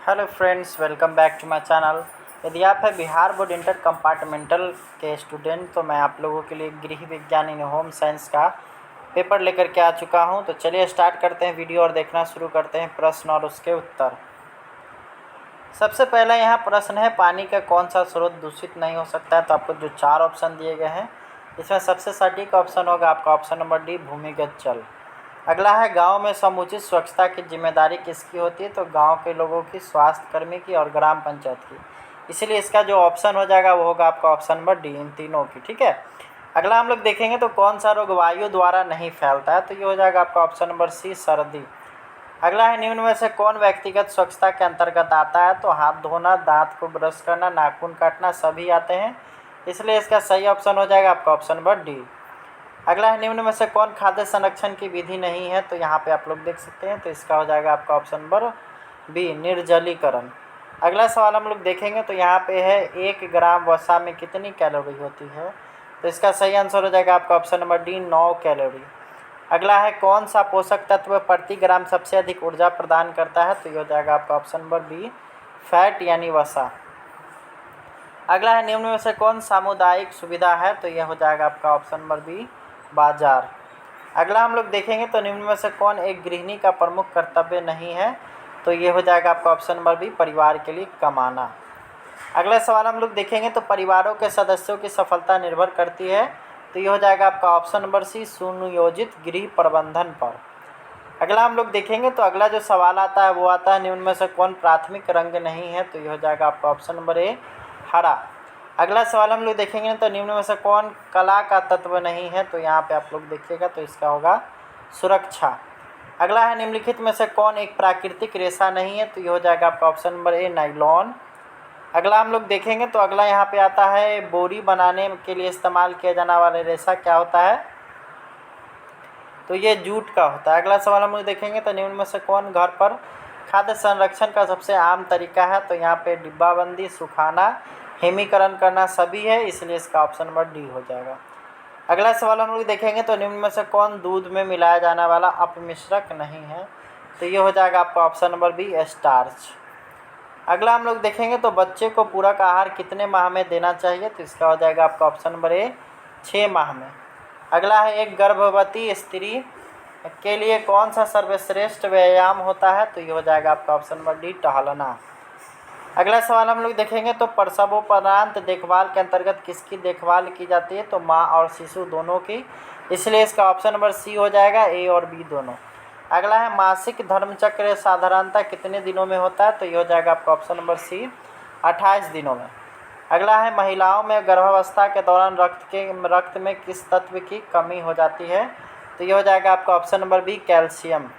Hello friends, welcome back to my channel. यदि आप है बिहार बोर्ड इंटर कंपार्टमेंटल के स्टूडेंट तो मैं आप लोगों के लिए गृह विज्ञान इन होम साइंस का पेपर लेकर के आ चुका हूं। तो चलिए स्टार्ट करते हैं वीडियो और देखना शुरू करते हैं प्रश्न और उसके उत्तर। सबसे पहला यहाँ प्रश्न है, पानी का कौन सा स्रोत दूषित नहीं हो सकता है। तो आपको जो 4 ऑप्शन दिए गए हैं इसमें सबसे सटीक ऑप्शन होगा आपका ऑप्शन नंबर डी, भूमिगत जल। अगला है, गांव में समुचित स्वच्छता की जिम्मेदारी किसकी होती है। तो गांव के लोगों की, स्वास्थ्य कर्मी की और ग्राम पंचायत की। इसीलिए इसका जो ऑप्शन हो जाएगा वो होगा आपका ऑप्शन नंबर डी, इन तीनों की। ठीक है। अगला हम लोग देखेंगे तो कौन सा रोग वायु द्वारा नहीं फैलता है। तो ये हो जाएगा आपका ऑप्शन नंबर सी, सर्दी। अगला है, निम्न में से कौन व्यक्तिगत स्वच्छता के अंतर्गत आता है। तो हाथ धोना, दांत को ब्रश करना, नाखून काटना सभी आते हैं। इसलिए इसका सही ऑप्शन हो जाएगा आपका ऑप्शन नंबर डी। अगला है, निम्न में से कौन खाद्य संरक्षण की विधि नहीं है। तो यहाँ पे आप लोग देख सकते हैं, तो इसका हो जाएगा आपका ऑप्शन नंबर बी, निर्जलीकरण। अगला सवाल हम लोग देखेंगे तो यहाँ पे है, 1 ग्राम वसा में कितनी कैलोरी होती है। तो इसका सही आंसर हो जाएगा आपका ऑप्शन नंबर डी, 9 कैलोरी। अगला है, कौन सा पोषक तत्व प्रति ग्राम सबसे अधिक ऊर्जा प्रदान करता है। तो ये हो जाएगा आपका ऑप्शन नंबर बी, फैट यानी वसा। अगला है, निम्न में से कौन सामुदायिक सुविधा है। तो यह हो जाएगा आपका ऑप्शन नंबर बी, बाजार। अगला हम लोग देखेंगे तो निम्न में से कौन एक गृहिणी का प्रमुख कर्तव्य नहीं है। तो ये हो जाएगा आपका ऑप्शन नंबर बी, परिवार के लिए कमाना। अगला सवाल हम लोग देखेंगे तो परिवारों के सदस्यों की सफलता निर्भर करती है। तो ये हो जाएगा आपका ऑप्शन नंबर सी, सुनियोजित गृह प्रबंधन पर। अगला हम लोग देखेंगे तो अगला जो सवाल आता है वो आता है, निम्न में से कौन प्राथमिक रंग नहीं है। तो ये हो जाएगा आपका ऑप्शन नंबर ए, हरा। अगला सवाल हम लोग देखेंगे तो निम्न में से कौन कला का तत्व नहीं है। तो यहाँ पे आप लोग देखिएगा तो इसका होगा सुरक्षा। अगला है, निम्नलिखित में से कौन एक प्राकृतिक रेशा नहीं है। तो ये हो जाएगा आपका ऑप्शन नंबर ए, नाइलॉन। अगला हम लोग देखेंगे तो अगला यहाँ पे आता है, बोरी बनाने के लिए इस्तेमाल किया जाने वाला रेशा क्या होता है। तो ये जूट का होता है। अगला सवाल हम लोग देखेंगे तो निम्न में से कौन घर पर खाद्य संरक्षण का सबसे आम तरीका है। तो यहाँ पे डिब्बाबंदी, सुखाना, हिमीकरण करना सभी है। इसलिए इसका ऑप्शन नंबर डी हो जाएगा। अगला सवाल हम लोग देखेंगे तो निम्न में से कौन दूध में मिलाया जाने वाला अपमिश्रक नहीं है। तो ये हो जाएगा आपका ऑप्शन नंबर बी, स्टार्च। अगला हम लोग देखेंगे तो बच्चे को पूरक आहार कितने माह में देना चाहिए। तो इसका हो जाएगा आपका ऑप्शन नंबर ए, 6 माह में। अगला है, एक गर्भवती स्त्री के लिए कौन सा सर्वश्रेष्ठ व्यायाम होता है। तो ये हो जाएगा आपका ऑप्शन नंबर डी, टहलना। अगला सवाल हम लोग देखेंगे तो प्रसवोपरांत देखभाल के अंतर्गत किसकी देखभाल की जाती है। तो माँ और शिशु दोनों की। इसलिए इसका ऑप्शन नंबर सी हो जाएगा, ए और बी दोनों। अगला है, मासिक धर्मचक्र साधारणतः कितने दिनों में होता है। तो ये हो जाएगा आपका ऑप्शन नंबर सी, 28 दिनों में। अगला है, महिलाओं में गर्भावस्था के दौरान रक्त में किस तत्व की कमी हो जाती है। तो ये हो जाएगा आपका ऑप्शन नंबर बी, कैल्शियम।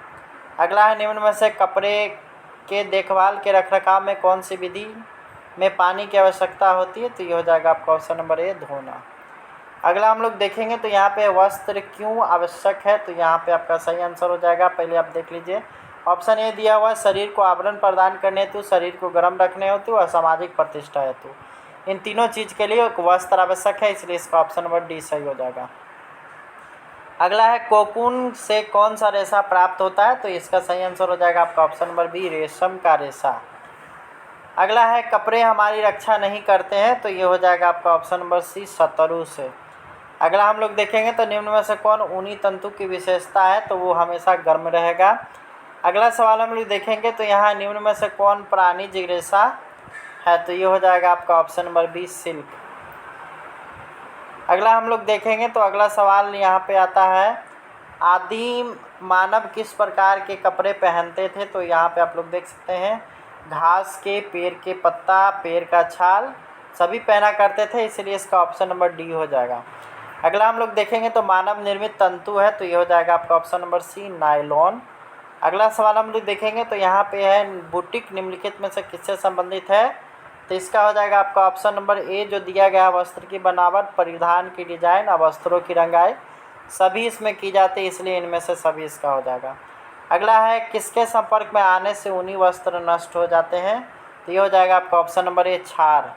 अगला है, निम्न में से कपड़े के देखभाल के रखरखाव में कौन सी विधि में पानी की आवश्यकता होती है। तो ये हो जाएगा आपका ऑप्शन नंबर ए, धोना। अगला हम लोग देखेंगे तो यहाँ पे वस्त्र क्यों आवश्यक है। तो यहाँ पे आपका सही आंसर हो जाएगा, पहले आप देख लीजिए। ऑप्शन ए दिया हुआ है, शरीर को आवरण प्रदान करने हेतु, शरीर को गर्म रखने हेतु और सामाजिक प्रतिष्ठा हेतु। इन तीनों चीज़ के लिए वस्त्र आवश्यक है। इसलिए इसका ऑप्शन नंबर डी सही हो जाएगा। अगला है, कोकून से कौन सा रेशा प्राप्त होता है। तो इसका सही आंसर हो जाएगा आपका ऑप्शन नंबर बी, रेशम का रेशा। अगला है, कपड़े हमारी रक्षा नहीं करते हैं। तो ये हो जाएगा आपका ऑप्शन नंबर सी, शतरु से। अगला हम लोग देखेंगे तो निम्न में से कौन ऊनी तंतु की विशेषता है। तो वो हमेशा गर्म रहेगा। अगला सवाल हम लोग देखेंगे तो यहाँ निम्न में से कौन प्राणिज रेशा है। तो ये हो जाएगा आपका ऑप्शन नंबर बी, सिल्क। अगला हम लोग देखेंगे तो अगला सवाल यहाँ पे आता है, आदिम मानव किस प्रकार के कपड़े पहनते थे। तो यहाँ पे आप लोग देख सकते हैं, घास के, पेड़ के पत्ता, पेड़ का छाल सभी पहना करते थे। इसलिए इसका ऑप्शन नंबर डी हो जाएगा। अगला हम लोग देखेंगे तो मानव निर्मित तंतु है। तो ये हो जाएगा आपका ऑप्शन नंबर सी, नायलॉन। अगला सवाल हम लोग देखेंगे तो यहाँ पे है, बुटीक निम्नलिखित में से किससे संबंधित है। तो इसका हो जाएगा आपका ऑप्शन नंबर ए, जो दिया गया वस्त्र की बनावट, परिधान की डिजाइन और वस्त्रों की रंगाई सभी इसमें की जाती है। इसलिए इनमें से सभी इसका हो जाएगा। अगला है, किसके संपर्क में आने से ऊनी वस्त्र नष्ट हो जाते हैं। तो ये हो जाएगा आपका ऑप्शन नंबर ए, क्षार।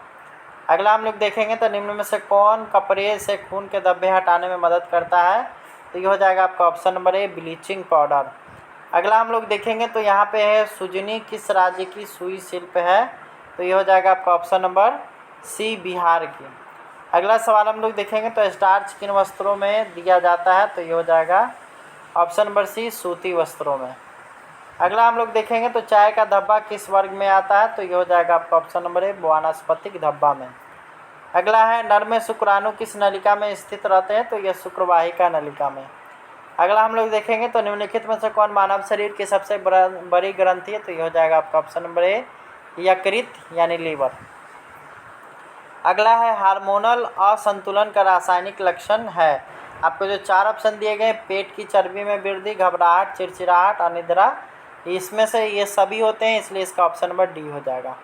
अगला हम लोग देखेंगे तो निम्न में से कौन कपड़े से खून के धब्बे हटाने में मदद करता है। तो ये हो जाएगा आपका option number A, bleaching powder. अगला हम लोग देखेंगे तो यहाँ पे है सुजनी किस राज्य की सुई शिल्प है, तो ये हो जाएगा आपका ऑप्शन नंबर सी, बिहार की। अगला सवाल हम लोग देखेंगे तो स्टार्च किन वस्त्रों में दिया जाता है, तो ये हो जाएगा ऑप्शन नंबर सी, सूती वस्त्रों में। अगला हम लोग देखेंगे तो चाय का धब्बा किस वर्ग में आता है, तो ये हो जाएगा आपका ऑप्शन नंबर ए, वानस्पतिक धब्बा में। अगला है नर में शुक्राणु किस नलिका में स्थित रहते हैं, तो यह शुक्रवाहिका नलिका में। अगला हम लोग देखेंगे तो निम्नलिखित में से कौन मानव शरीर की सबसे बड़ी ग्रंथि है, तो यह हो जाएगा आपका ऑप्शन नंबर ए, यकृत यानी लीवर। अगला है हार्मोनल असंतुलन का रासायनिक लक्षण है। आपको जो 4 ऑप्शन दिए गए, पेट की चर्बी में वृद्धि, घबराहट, चिड़चिड़ाहट, अनिद्रा, इसमें से ये सभी होते हैं, इसलिए इसका ऑप्शन नंबर डी हो जाएगा।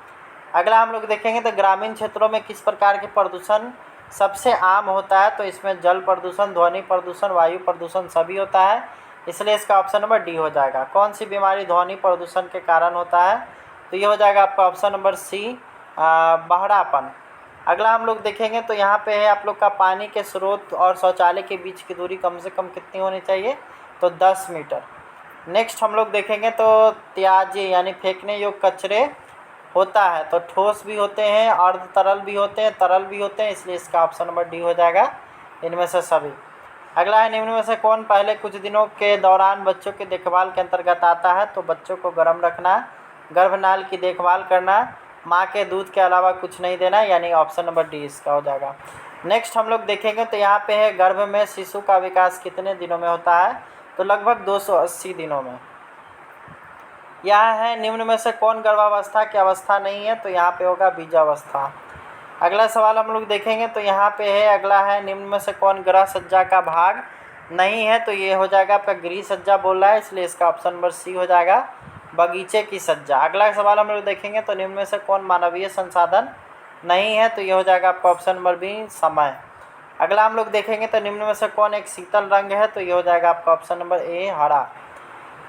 अगला हम लोग देखेंगे तो ग्रामीण क्षेत्रों में किस प्रकार के प्रदूषण सबसे आम होता है, तो इसमें जल प्रदूषण, ध्वनि प्रदूषण, वायु प्रदूषण सभी होता है, इसलिए इसका ऑप्शन नंबर डी हो जाएगा। कौन सी बीमारी ध्वनि प्रदूषण के कारण होता है, तो ये हो जाएगा आपका ऑप्शन नंबर सी, बहरापन। अगला हम लोग देखेंगे तो यहाँ पे है आप लोग का पानी के स्रोत और शौचालय के बीच की दूरी कम से कम कितनी होनी चाहिए, तो 10 मीटर। नेक्स्ट हम लोग देखेंगे तो त्याज्य यानी फेंकने योग्य कचरे होता है, तो ठोस भी होते हैं, अर्ध तरल भी होते हैं, तरल भी होते हैं, इसलिए इसका ऑप्शन नंबर डी हो जाएगा इनमें से सभी। अगला है निम्न में से कौन पहले कुछ दिनों के दौरान बच्चों की देखभाल के अंतर्गत आता है, तो बच्चों को गर्म रखना, गर्भनाल की देखभाल करना, माँ के दूध के अलावा कुछ नहीं देना, यानी ऑप्शन नंबर डी इसका हो जाएगा। नेक्स्ट हम लोग देखेंगे तो यहाँ पे है गर्भ में शिशु का विकास कितने दिनों में होता है, तो लगभग 280 दिनों में। यहाँ है निम्न में से कौन गर्भावस्था की अवस्था नहीं है, तो यहाँ पे होगा बीजावस्था। अगला सवाल हम लोग देखेंगे तो यहाँ पे है, अगला है निम्न में से कौन ग्रह सज्जा का भाग नहीं है, तो ये हो जाएगा आपका गृह सज्जा बोल रहा है, इसलिए इसका ऑप्शन नंबर सी हो जाएगा, बगीचे की सज्जा। अगला सवाल हम लोग देखेंगे तो निम्न में से कौन मानवीय संसाधन नहीं है, तो ये हो जाएगा आपका ऑप्शन नंबर बी, समय। अगला हम लोग देखेंगे तो निम्न में से कौन एक शीतल रंग है, तो ये हो जाएगा आपका ऑप्शन नंबर ए, हरा।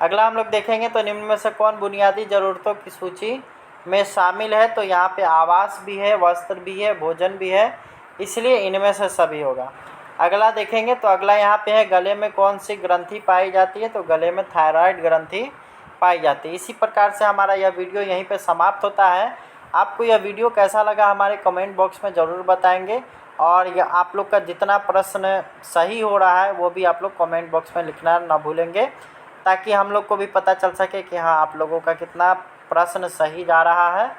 अगला हम लोग देखेंगे तो निम्न में से कौन बुनियादी ज़रूरतों की सूची में शामिल है, तो यहाँ पे आवास भी है, वस्त्र भी है, भोजन भी है, इसलिए इनमें से सभी होगा। अगला देखेंगे तो अगला यहाँ पे है गले में कौन सी ग्रंथि पाई जाती है, तो गले में थायराइड ग्रंथि पाई जाती है। इसी प्रकार से हमारा यह वीडियो यहीं पे समाप्त होता है। आपको यह वीडियो कैसा लगा हमारे कमेंट बॉक्स में ज़रूर बताएंगे, और यह आप लोग का जितना प्रश्न सही हो रहा है वो भी आप लोग कमेंट बॉक्स में लिखना ना भूलेंगे, ताकि हम लोग को भी पता चल सके कि हाँ आप लोगों का कितना प्रश्न सही जा रहा है।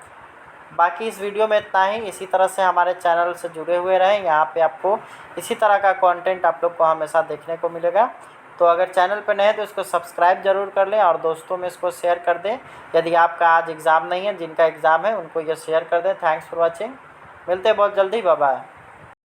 बाकी इस वीडियो में इतना ही। इसी तरह से हमारे चैनल से जुड़े हुए रहें, यहाँ पे आपको इसी तरह का कंटेंट आप लोग को हमेशा देखने को मिलेगा। तो अगर चैनल पर नए हैं तो इसको सब्सक्राइब जरूर कर लें और दोस्तों में इसको शेयर कर दें। यदि आपका आज एग्ज़ाम नहीं है, जिनका एग्ज़ाम है उनको ये शेयर कर दें। थैंक्स फॉर वॉचिंग, मिलते हैं बहुत जल्दी, बाय बाय।